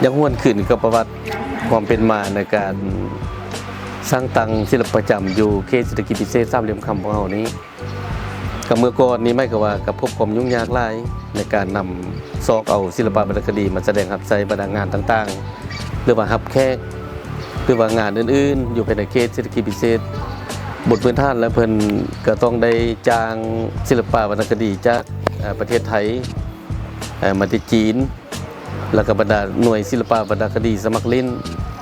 ยังห้วนขึ้นกับประวัติความเป็นมาในการสร้างตังศิลปประจำอยู่เขตเศรษฐกิจพิเศษสามเหลี่ยมคำของเรานี้กับเมื่อก่อนนี้ไม่ก็ว่ากับพบความยุ่งยากหลายในการนำซอกเอาศิลปะวรรณคดีมาแสดงรับใช้บรรดางานต่างๆหรือว่ารับแขกหรือว่างานอื่นๆอยู่ภายในเขตเศรษฐกิจพิเศษบทพื้นฐานและเพิ่นก็ต้องได้จ้างศิลปะวรรณคดีจากประเทศไทยมาที่จีนแล้วก็บรรดาหน่วยศิลปะวรรณคดีสมัครเล่น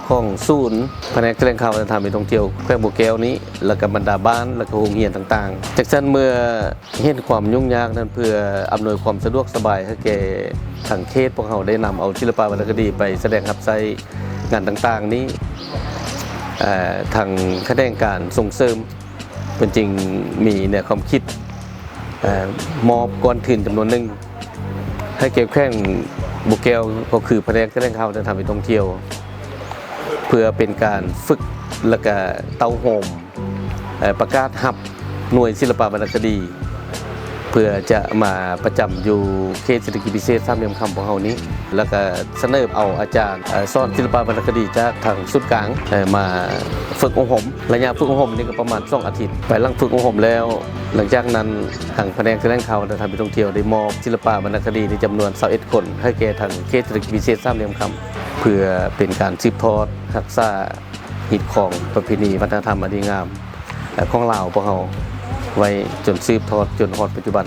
ของศูนย์แผนกแถลงข่าววัฒนธรรมท่องเที่ยวแขวงบัวแก้วนี้แล้วก็บรรดาบ้านแล้วก็โรงเรียนต่างๆจากนั้นเมื่อเห็นความยุ่งยากนั้นเพื่ออำนวยความสะดวกสบายให้แก่ทางเขตพวกเราได้นำเอาศิลปะวรรณคดีไปแสดงรับใช้งานต่างๆนี้ทางคณะการส่งเสริมเป็นจริงมีเนี่ยความคิดมอบก้อนทุนจำนวนหนึ่งให้แก่แขวงบัวแก้วก็คือแผนกแถลงข่าววัฒนธรรมท่องเที่ยวเพื่อเป็นการฝึกและก็เต้าโฮมประกาศหับหน่วยศิลปะวรรณคดีเพื่อจะมาประจำอยู่เขตเศรษฐกิจพิเศษสามเหลี่ยมคำของเรานี้แล้วก็เสนอเอาอาจารย์สอนศิลปะวรรณคดีจากทางสุดกลางมาฝึกอบรมระยะฝึกอบรมนี่ก็ประมาณ2 อาทิตย์ไปหลังฝึกอบรมแล้วหลังจากนั้นทางแผนกแถลงข่าววัฒนธรรมท่องเที่ยวได้มอบศิลปะวรรณคดีในจำนวน21 คนให้แก่ทางเขตเศรษฐกิจพิเศษสามเหลี่ยมคำเพื่อเป็นการสืบทอดรักษาหิตของประเพณีวัฒนธรรมอันดีงามของลาวพวกเราไว้จนสืบทอดจนฮอดปัจจุบัน